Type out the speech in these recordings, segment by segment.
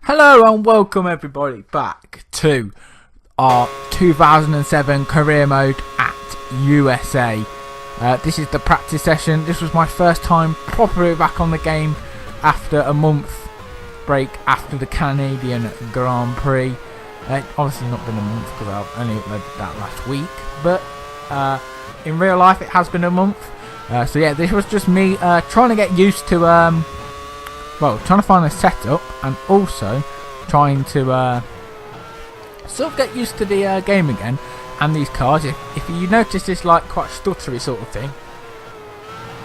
Hello and welcome everybody back to our 2007 career mode at USA. This is the practice session. This was my first time properly back on the game after a month break after the Canadian Grand Prix. Obviously not been a month because I've only uploaded that last week, but in real life it has been a month. So yeah, this was just me trying to get used to trying to find a setup and also trying to sort of get used to the game again and these cars. If you notice this like quite stuttery sort of thing,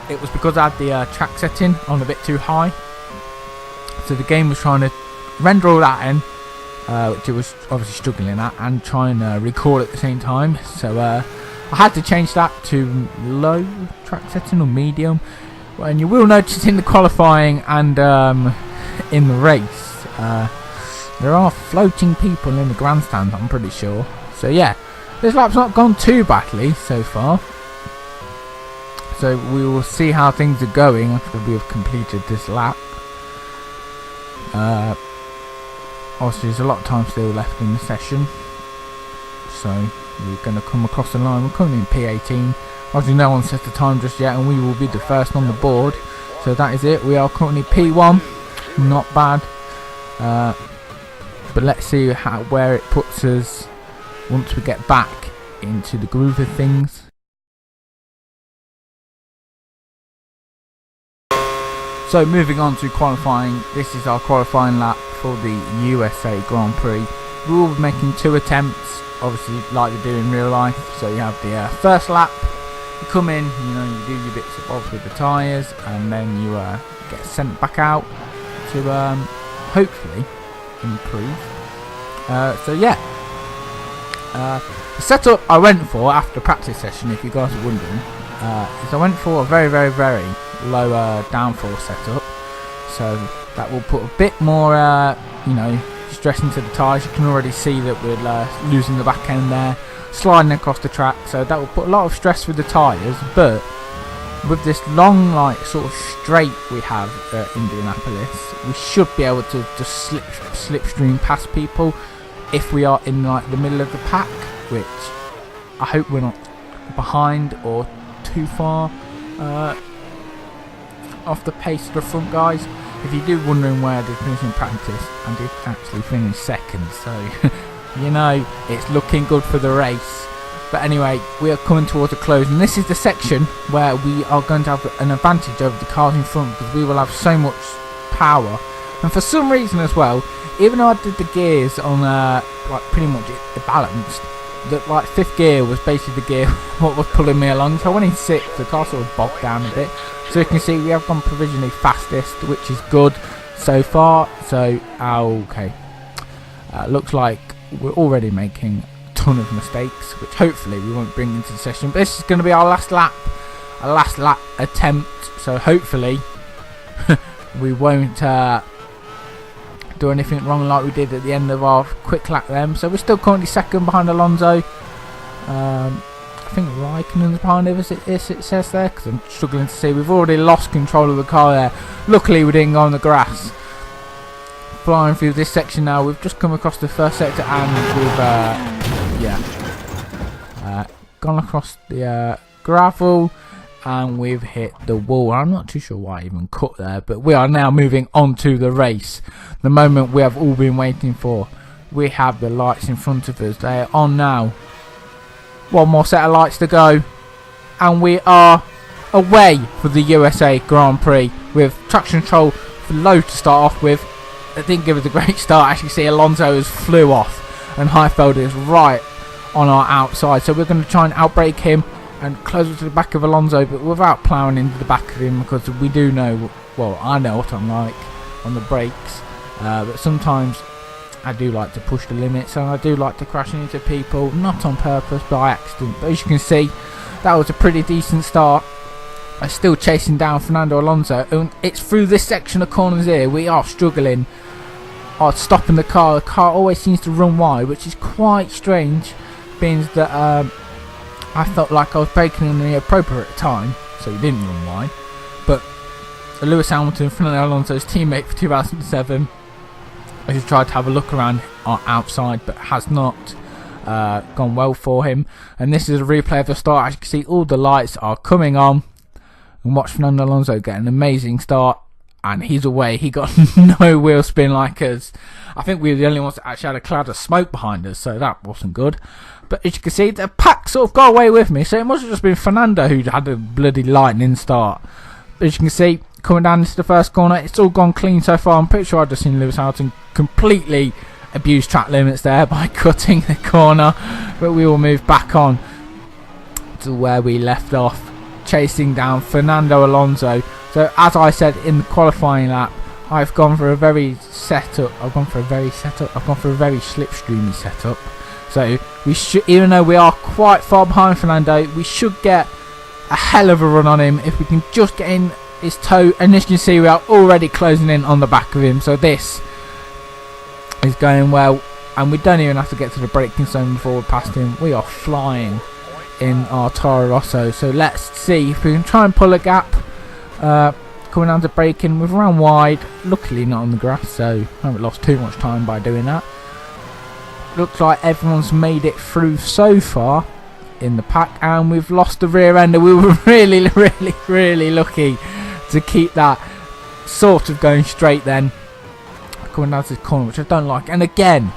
it was because I had the track setting on a bit too high, so the game was trying to render all that in, which it was obviously struggling at, and try and record at the same time. So I had to change that to low track setting or medium. And you will notice in the qualifying and in the race, there are floating people in the grandstand, I'm pretty sure. So yeah, this lap's not gone too badly so far. So we will see how things are going after we have completed this lap. Obviously there's a lot of time still left in the session. So we're going to come across the line. We're currently in P18. Obviously no one set the time just yet, and we will be the first on the board. So that is it. We are currently P1. Not bad. But let's see where it puts us once we get back into the groove of things. So moving on to qualifying. This is our qualifying lap for the USA Grand Prix. We will be making 2 attempts, obviously like they do in real life. So you have the first lap. You come in, you do your bits and bobs with the tyres, and then you get sent back out to hopefully improve. So yeah, the setup I went for after practice session, if you guys are wondering, is I went for a very low downforce setup. So that will put a bit more stress into the tyres. You can already see that we're losing the back end there, sliding across the track, so that will put a lot of stress with the tyres. But with this long sort of straight we have at Indianapolis, we should be able to just slipstream past people if we are in the middle of the pack, which I hope we're not behind or too far off the pace of the front guys. If you do wondering where I did finish in practice, I did actually finish second, so it's looking good for the race. But anyway, we are coming towards a close, and this is the section where we are going to have an advantage over the cars in front, because we will have so much power. And for some reason as well, even though I did the gears on pretty much balanced, that 5th gear was basically the gear what was pulling me along. So I went in 6th, the car sort of bogged down a bit. So you can see we have gone provisionally fastest, which is good so far. So okay. Looks like we're already making a ton of mistakes, which hopefully we won't bring into the session. But this is going to be our last lap attempt, so hopefully we won't do anything wrong like we did at the end of our quick lap then. So we're still currently second behind Alonso. I think Raikkonen's behind us, it says there, because I'm struggling to see. We've already lost control of the car there. Luckily we didn't go on the grass. Flying through this section now, we've just come across the first sector, and we've gone across the gravel, and we've hit the wall. I'm not too sure why I even cut there, but we are now moving on to the race, the moment we have all been waiting for. We have the lights in front of us, they are on now. One more set of lights to go, and we are away for the USA Grand Prix with traction control for low to start off with. It didn't give us a great start. Actually, see Alonso has flew off, and Highfield is right on our outside. So we're going to try and outbrake him and closer to the back of Alonso, but without ploughing into the back of him, because we do know, well, I know what I'm like on the brakes. But sometimes I do like to push the limits, and I do like to crash into people, not on purpose, by accident. But as you can see, that was a pretty decent start. I'm still chasing down Fernando Alonso, and it's through this section of corners here we are struggling. Stopping the car. The car always seems to run wide, which is quite strange, being that I felt like I was braking in the appropriate time, so he didn't run wide. But Lewis Hamilton, Fernando Alonso's teammate for 2007, He's tried to have a look around outside, but has not gone well for him. And this is a replay of the start. As you can see, all the lights are coming on. And watch Fernando Alonso get an amazing start. And he's away. He got no wheel spin like us. I think we were the only ones that actually had a cloud of smoke behind us, so that wasn't good. But as you can see, the pack sort of got away with me. So it must have just been Fernando who had a bloody lightning start. But as you can see, coming down into the first corner, it's all gone clean so far. I'm pretty sure I've just seen Lewis Hamilton completely abuse track limits there by cutting the corner. But we will move back on to where we left off, chasing down Fernando Alonso. So as I said in the qualifying lap, I've gone for a very slipstreamy setup. So we should, even though we are quite far behind Fernando, we should get a hell of a run on him if we can just get in his toe. And as you can see, we are already closing in on the back of him. So this is going well, and we don't even have to get to the braking zone before we're past him. We are flying in our Toro Rosso. So let's see if we can try and pull a gap. Coming down to braking, we've run wide, luckily not on the grass, so I haven't lost too much time by doing that. Looks like everyone's made it through so far in the pack, and we've lost the rear ender. We were really lucky to keep that sort of going straight then. Coming down to this corner, which I don't like, and again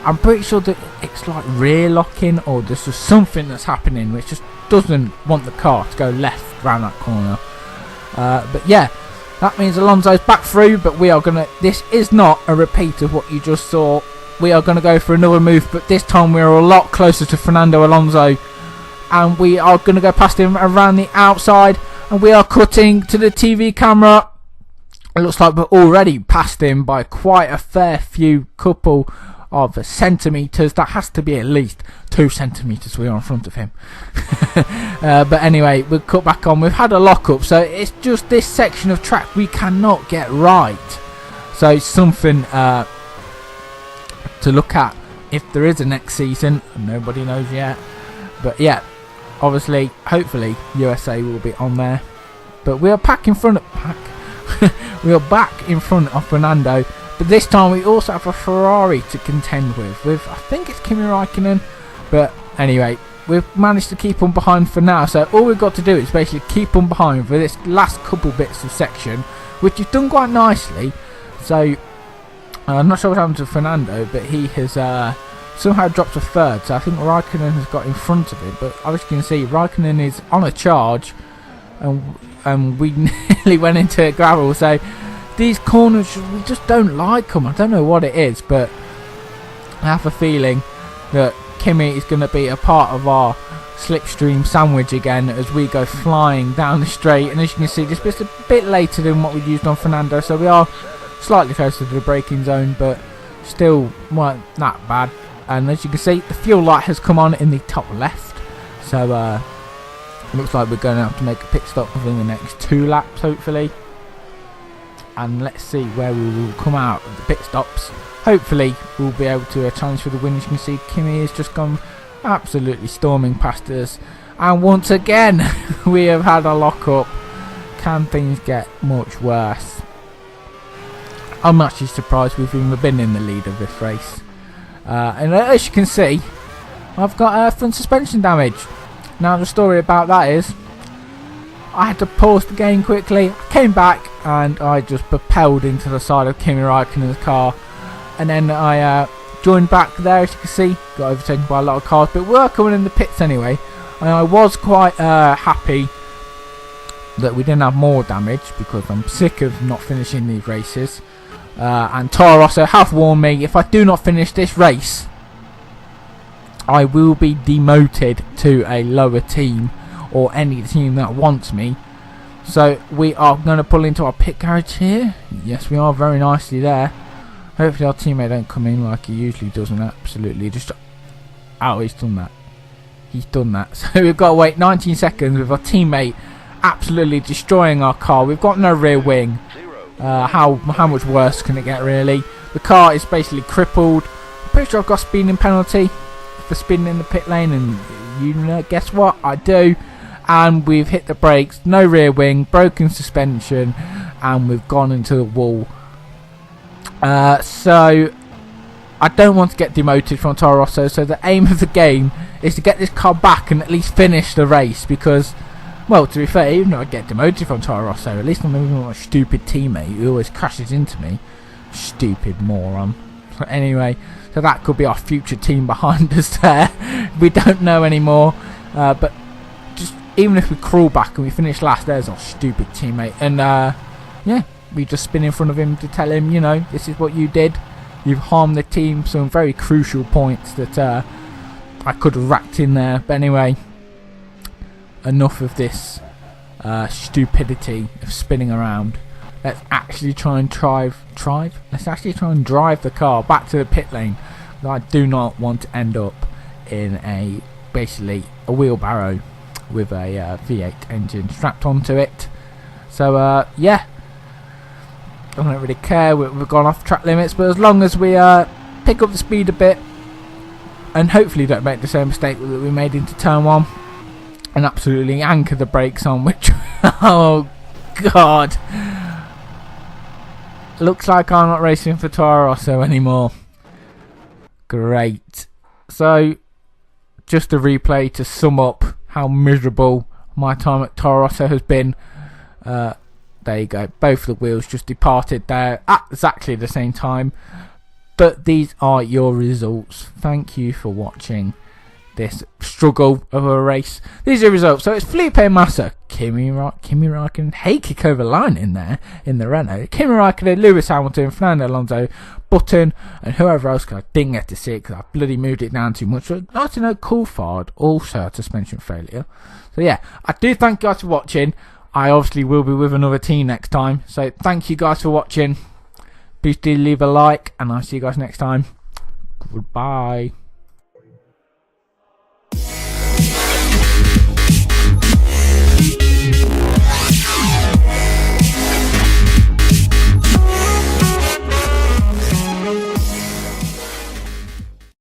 I'm pretty sure that it's like rear locking, or there's just something that's happening which just doesn't want the car to go left round that corner. But yeah, that means Alonso's back through, but we are gonna, this is not a repeat of what you just saw. We are gonna go for another move, but this time we're a lot closer to Fernando Alonso, and we are gonna go past him around the outside, and we are cutting to the TV camera. It looks like we're already past him by quite a fair few couple of centimetres. That has to be at least 2 centimetres we are in front of him. But anyway, we'll cut back on. We've had a lock-up, so it's just this section of track we cannot get right. So it's something to look at if there is a next season. Nobody knows yet. But yeah, obviously, hopefully, USA will be on there. But we are back in front of we are back in front of Fernando. But this time we also have a Ferrari to contend with I think it's Kimi Räikkönen. But anyway, we've managed to keep on behind for now. So all we've got to do is basically keep on behind for this last couple bits of section, which you've done quite nicely. So I'm not sure what happened to Fernando, but he has somehow dropped to third. So I think Räikkönen has got in front of him. But as you can see, Räikkönen is on a charge, and we nearly went into gravel. So these corners, we just don't like them. I don't know what it is, but I have a feeling that Kimi is going to be a part of our slipstream sandwich again as we go flying down the straight. And as you can see, this bit's a bit later than what we used on Fernando, so we are slightly closer to the braking zone, but still weren't that bad. And as you can see, the fuel light has come on in the top left, so it looks like we're going to have to make a pit stop within the next 2 laps, hopefully. And let's see where we will come out of the pit stops. Hopefully we'll be able to challenge for the win. As you can see, Kimi has just gone absolutely storming past us. And once again, we have had a lock-up. Can things get much worse? I'm actually surprised we've even been in the lead of this race. And as you can see, I've got front suspension damage. Now the story about that is, I had to pause the game quickly, I came back and I just propelled into the side of Kimi Räikkönen's car, and then I joined back there. As you can see, got overtaken by a lot of cars, but we were coming in the pits anyway, and I was quite happy that we didn't have more damage, because I'm sick of not finishing these races. And Toro Rosso have warned me, if I do not finish this race, I will be demoted to a lower team, or any team that wants me. So we are going to pull into our pit garage here. Yes, we are very nicely there. Hopefully our teammate don't come in like he usually does and absolutely just... Oh, he's done that. He's done that. So we've got to wait 19 seconds with our teammate absolutely destroying our car. We've got no rear wing. How much worse can it get, really? The car is basically crippled. I'm pretty sure I've got a speeding penalty for speeding in the pit lane, and you know, guess what? I do. And we've hit the brakes, no rear wing, broken suspension, and we've gone into the wall. So I don't want to get demoted from Toro Rosso, so the aim of the game is to get this car back and at least finish the race, because, well, to be fair, even though I get demoted from Toro Rosso, at least I'm moving with my stupid teammate who always crashes into me. Stupid moron. So anyway, so that could be our future team behind us there. We don't know anymore, but just even if we crawl back and we finish last, there's our stupid teammate. And yeah, we just spin in front of him to tell him, you know, this is what you did. You've harmed the team. Some very crucial points that I could have racked in there. But anyway, enough of this stupidity of spinning around. Let's actually try and Let's actually try and drive the car back to the pit lane. I do not want to end up in basically a wheelbarrow with a V8 engine strapped onto it. So yeah, I don't really care. We've gone off track limits, but as long as we pick up the speed a bit and hopefully don't make the same mistake that we made into turn 1 and absolutely anchor the brakes on, which oh god, looks like I'm not racing for Toro Rosso anymore. Great. So just a replay to sum up how miserable my time at Toro Rosso has been. There you go, both the wheels just departed there at exactly the same time. But these are your results. Thank you for watching this struggle of a race. These are the results. So it's Felipe Massa, Kimi Raikkonen, hey, kick over line in there in the Renault, Kimi Raikkonen, Lewis Hamilton, Fernando Alonso, Button, and whoever else, because I didn't get to see it because I bloody moved it down too much. But nice to know Coulthard also had suspension failure. So yeah, I do thank you guys for watching. I obviously will be with another team next time. So thank you guys for watching. Please do leave a like, and I'll see you guys next time. Goodbye.